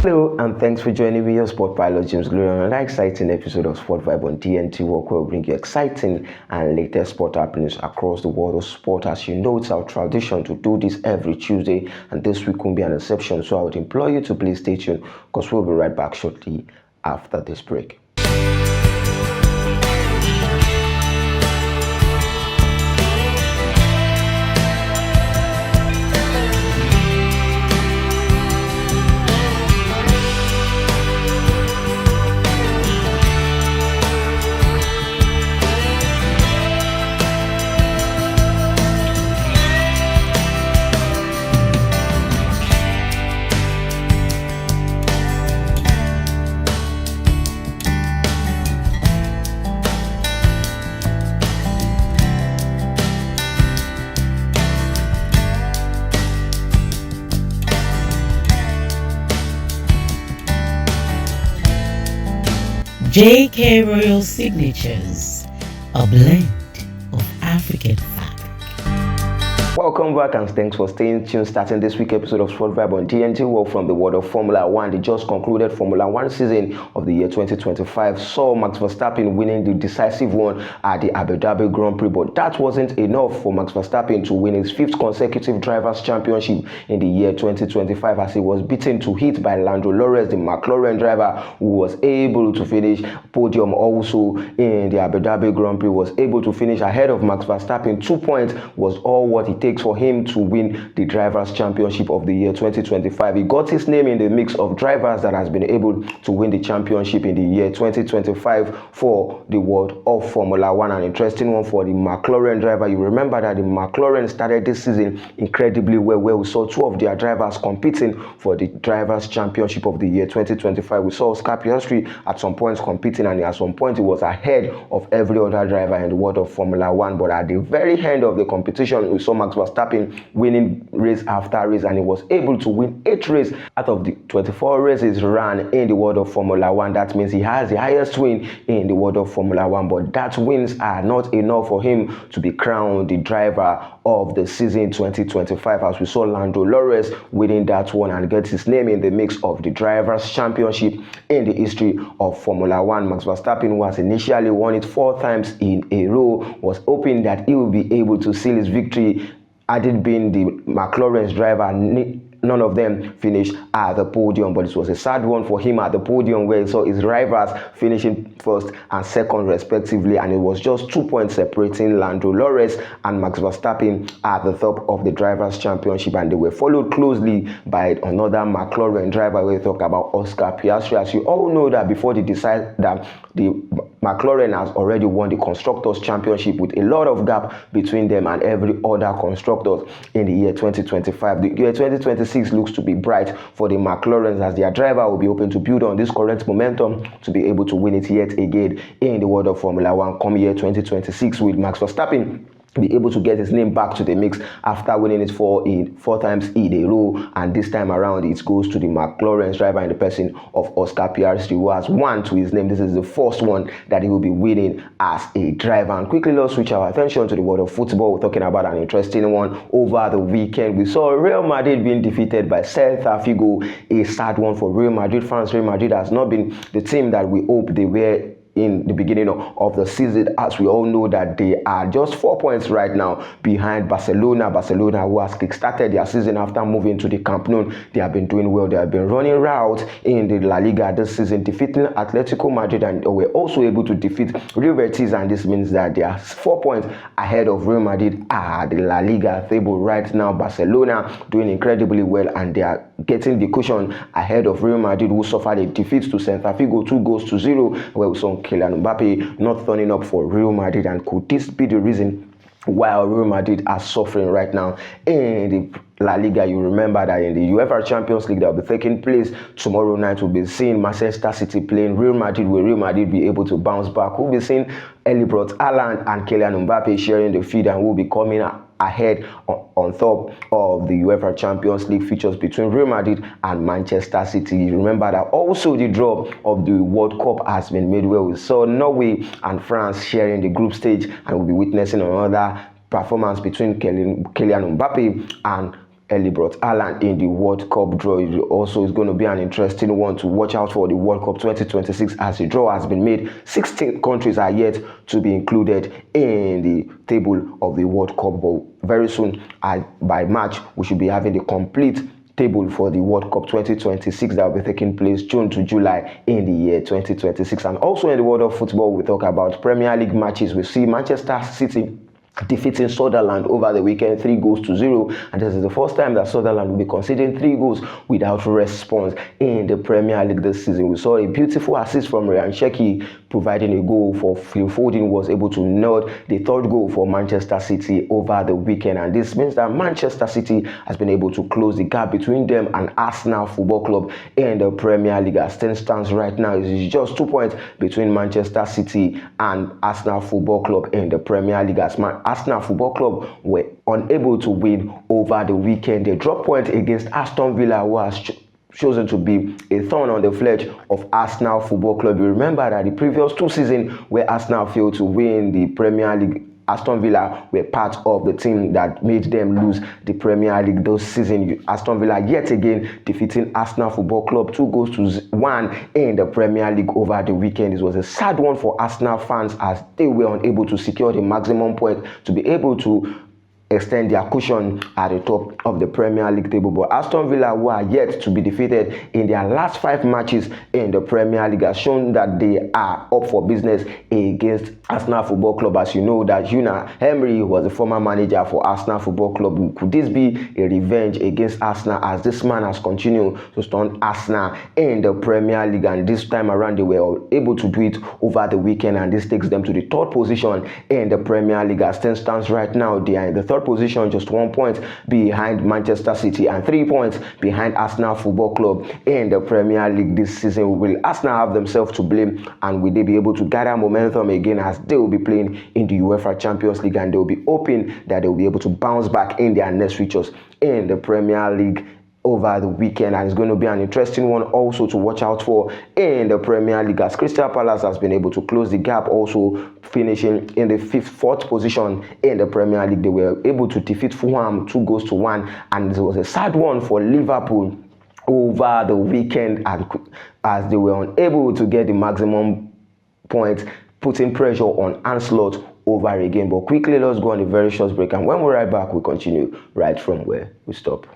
Hello and thanks for joining me, your sport pilot James Glory, on another exciting episode of Sport Vibe on DNTWOK, where we bring you exciting and latest sport happenings across the world of sport. As you know, it's our tradition to do this every Tuesday, and this week won't be an exception, so I would implore you to please stay tuned, because we'll be right back shortly after this break. JK Royal Signatures, a blend of African fabric. Welcome back and thanks for staying tuned. Starting this week episode of Sport Vibe on DNTWOK from the world of Formula 1. The just concluded Formula 1 season of the year 2025 saw Max Verstappen winning the decisive one at the Abu Dhabi Grand Prix, but that wasn't enough for Max Verstappen to win his 5th consecutive Drivers' Championship in the year 2025, as he was beaten to hit by Lando Norris, the McLaren driver, who was able to finish podium also in the Abu Dhabi Grand Prix, was able to finish ahead of Max Verstappen. 2 points was all what it takes for him to win the Drivers' Championship of the year 2025. He got his name in the mix of drivers that has been able to win the championship in the year 2025 for the world of Formula 1. An interesting one for the McLaren driver. You remember that the McLaren started this season incredibly well, where we saw 2 of their drivers competing for the Drivers' Championship of the year 2025. We saw Oscar Piastri at some points competing, and at some point he was ahead of every other driver in the world of Formula 1. But at the very end of the competition, we saw Max Verstappen winning race after race, and he was able to win 8 races out of the 24 races ran in the world of Formula 1. That means he has the highest win in the world of Formula 1, but that wins are not enough for him to be crowned the driver of the season 2025, as we saw Lando Norris winning that one and gets his name in the mix of the Drivers' Championship in the history of Formula 1. Max Verstappen, who has initially won it 4 times in a row, was hoping that he will be able to seal his victory had it been the McLaren's driver. None of them finished at the podium, but it was a sad one for him at the podium, where he saw his rivals finishing 1st and 2nd respectively, and it was just 2 points separating Lando Norris and Max Verstappen at the top of the Drivers' Championship, and they were followed closely by another McLaren driver. We talk about Oscar Piastri. As you all know, that before they decide that the McLaren has already won the Constructors' Championship, with a lot of gap between them and every other constructors in the year 2025. The year 2026 looks to be bright for the McLarens, as their driver will be hoping to build on this current momentum to be able to win it yet again in the world of Formula 1 come year 2026, with Max Verstappen be able to get his name back to the mix after winning it 4 times in a row, and this time around it goes to the McLaren's driver in the person of Oscar Piastri, who has 1 to his name. This is the first one that he will be winning as a driver. And quickly, let's switch our attention to the world of football. We're talking about an interesting one over the weekend. We saw Real Madrid being defeated by Celta Vigo, a sad one for Real Madrid fans. Real Madrid has not been the team that we hope they were in the beginning of the season, as we all know that they are just 4 points right now behind Barcelona, who has kick-started their season after moving to the Camp Nou. They have been doing well. They have been running route in the La Liga this season, defeating Atletico Madrid, and were also able to defeat Real Betis, and this means that they are 4 points ahead of Real Madrid at the La Liga table right now. Barcelona doing incredibly well, and they are getting the cushion ahead of Real Madrid, who suffered a defeat to Celta Vigo 2-0, where we saw Kylian Mbappe not turning up for Real Madrid. And could this be the reason while Real Madrid are suffering right now in the La Liga? You remember that in the UEFA Champions League that will be taking place tomorrow night, we'll be seeing Manchester City playing Real Madrid. Will Real Madrid be able to bounce back? We'll be seeing Erling Haaland and Kylian Mbappe sharing the field, and will be coming ahead on top of the UEFA Champions League features between Real Madrid and Manchester City. Remember that also the draw of the World Cup has been made well. We saw Norway and France sharing the group stage, and we'll be witnessing another performance between Kylian Mbappe and early brought Haaland in the World Cup draw. It also is going to be an interesting one to watch out for the World Cup 2026, as the draw has been made. 16 countries are yet to be included in the table of the World Cup, but very soon, by March, we should be having the complete table for the World Cup 2026 that will be taking place June to July in the year 2026. And also in the world of football, we talk about Premier League matches. We see Manchester City defeating Sunderland over the weekend 3-0, and this is the first time that Sunderland will be conceding 3 goals without response in the Premier League this season. We saw a beautiful assist from Ryan Sheki providing a goal for Phil Foden, was able to nod the 3rd goal for Manchester City over the weekend, and this means that Manchester City has been able to close the gap between them and Arsenal Football Club in the Premier League. As things stands right now, it is just 2 points between Manchester City and Arsenal Football Club in the Premier League, as Arsenal Football Club were unable to win over the weekend. They dropped points against Aston Villa, who has chosen to be a thorn on the flesh of Arsenal Football Club. You remember that the previous 2 seasons where Arsenal failed to win the Premier League, Aston Villa were part of the team that made them lose the Premier League those season. Aston Villa yet again defeating Arsenal Football Club 2-1 in the Premier League over the weekend. It was a sad one for Arsenal fans, as they were unable to secure the maximum point to be able to extend their cushion at the top of the Premier League table. But Aston Villa, who are yet to be defeated in their last 5 matches in the Premier League, has shown that they are up for business against Arsenal Football Club. As you know, that Unai Emery was the former manager for Arsenal Football Club. Could this be a revenge against Arsenal, as this man has continued to stun Arsenal in the Premier League, and this time around they were able to do it over the weekend, and this takes them to the 3rd position in the Premier League. As things stands right now, they are in the 3rd position, just 1 point behind Manchester City and 3 points behind Arsenal Football Club in the Premier League this season. Will Arsenal have themselves to blame, and will they be able to gather momentum again, as they will be playing in the UEFA Champions League, and they will be hoping that they will be able to bounce back in their next fixtures in the Premier League over the weekend? And it's going to be an interesting one also to watch out for in the Premier League, as Crystal Palace has been able to close the gap, also finishing in the 4th position in the Premier League. They were able to defeat Fulham 2-1, and it was a sad one for Liverpool over the weekend, as they were unable to get the maximum points, putting pressure on Ancelotti over again. But quickly, let's go on a very short break, and when we're right back, we continue right from where we stop.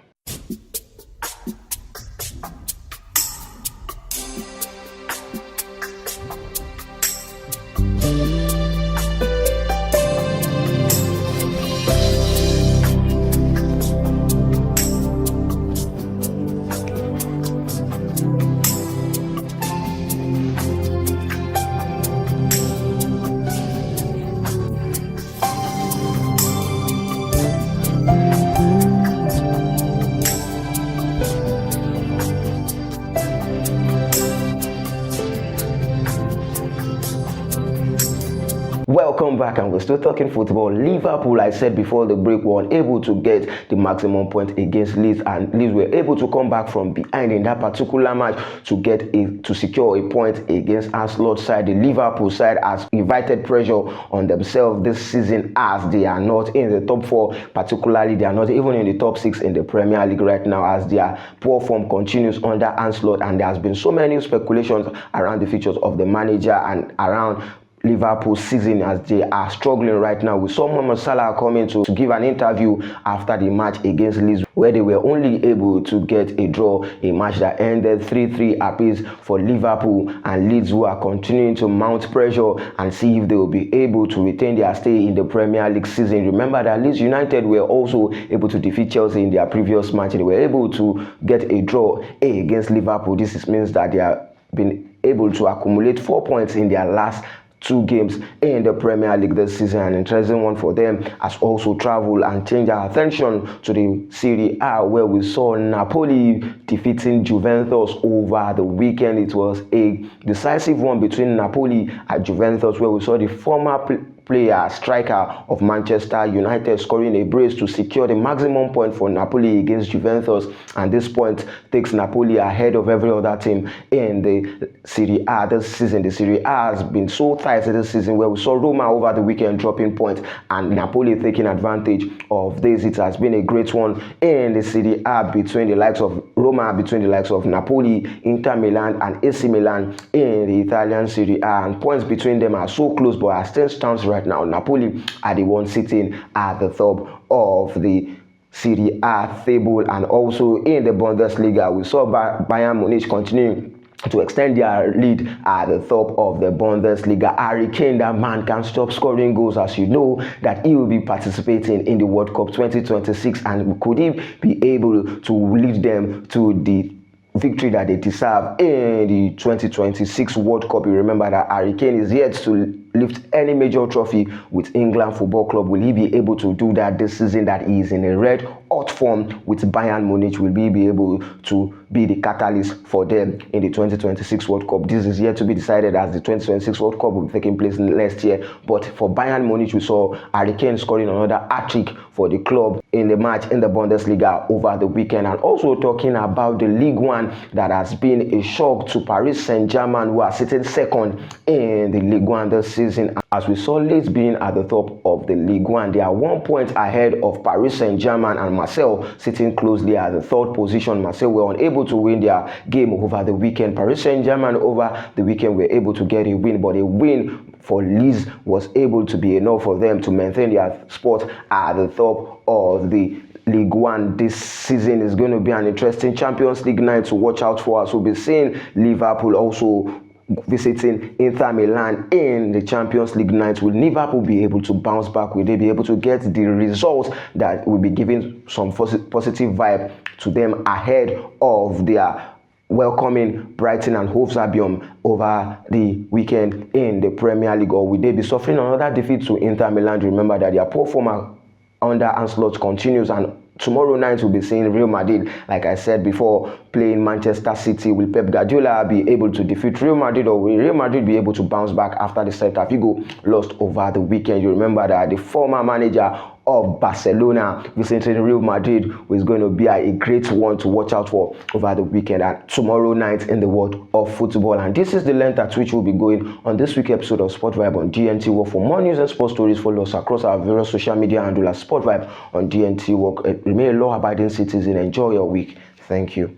Welcome back, and we're still talking football. Liverpool, I said before the break, were unable to get the maximum point against Leeds, and Leeds were able to come back from behind in that particular match to secure a point against Ancelotti's side. The Liverpool side has invited pressure on themselves this season, as they are not in the top 4, particularly they are not even in the top 6 in the Premier League right now, as their poor form continues under Ancelotti, and there has been so many speculations around the features of the manager and around Liverpool's season, as they are struggling right now. We saw Mohamed Salah coming to give an interview after the match against Leeds, where they were only able to get a draw, a match that ended 3-3 apiece for Liverpool, and Leeds, who are continuing to mount pressure and see if they will be able to retain their stay in the Premier League season. Remember that Leeds United were also able to defeat Chelsea in their previous match. They were able to get a draw against Liverpool. This means that they have been able to accumulate 4 points in their last 2 games in the Premier League this season. An interesting one for them has also traveled and changed our attention to the Serie A, where we saw Napoli defeating Juventus over the weekend. It was a decisive one between Napoli and Juventus, where we saw the former player, striker of Manchester United, scoring a brace to secure the maximum point for Napoli against Juventus, and this point takes Napoli ahead of every other team in the Serie A this season. The Serie A has been so tight this season, where we saw Roma over the weekend dropping points and Napoli taking advantage of this. It has been a great one in the Serie A between the likes of Roma, between the likes of Napoli, Inter Milan and AC Milan in the Italian Serie A, and points between them are so close, but as things stands right now, Napoli are the one sitting at the top of the Serie A table. And also in the Bundesliga, we saw Bayern Munich continuing to extend their lead at the top of the Bundesliga. Harry Kane, that man can't stop scoring goals, as you know that he will be participating in the World Cup 2026, and could he be able to lead them to the victory that they deserve in the 2026 World Cup? You remember that Harry Kane is yet to lift any major trophy with England Football Club. Will he be able to do that this season that he is in a red hot form with Bayern Munich? Will he be able to be the catalyst for them in the 2026 World Cup? This is yet to be decided, as the 2026 World Cup will be taking place next year. But for Bayern Munich, we saw Harry Kane scoring another hat-trick for the club in the match in the Bundesliga over the weekend. And also talking about the League One, that has been a shock to Paris Saint-Germain, who are sitting second in the League One this season. As we saw Leeds being at the top of the League One, they are 1 point ahead of Paris Saint-Germain and Marseille sitting closely at the third position. Marseille were unable to win their game over the weekend. Paris Saint-Germain over the weekend were able to get a win, but a win for Leeds was able to be enough for them to maintain their spot at the top of the League One. This season is going to be an interesting Champions League night to watch out for, as we'll be seeing Liverpool also visiting Inter Milan in the Champions League night. Will Liverpool be able to bounce back? Will they be able to get the results that will be giving some positive vibe to them ahead of their welcoming Brighton and Hove Albion over the weekend in the Premier League? Or will they be suffering another defeat to Inter Milan? Remember that their poor form under Ancelotti continues, and tomorrow night we'll be seeing Real Madrid, like I said before, playing Manchester City. Will Pep Guardiola be able to defeat Real Madrid, or will Real Madrid be able to bounce back after the Celta Vigo lost over the weekend? You remember that the former manager of Barcelona visiting Real Madrid was going to be a great one to watch out for over the weekend and tomorrow night in the world of football. And this is the length at which we'll be going on this week's episode of Sport Vibe on DNTWOK. For more news and sports stories, follow us across our various social media handles as Sport Vibe on DNTWOK. Remain a law-abiding citizen. Enjoy your week. Thank you.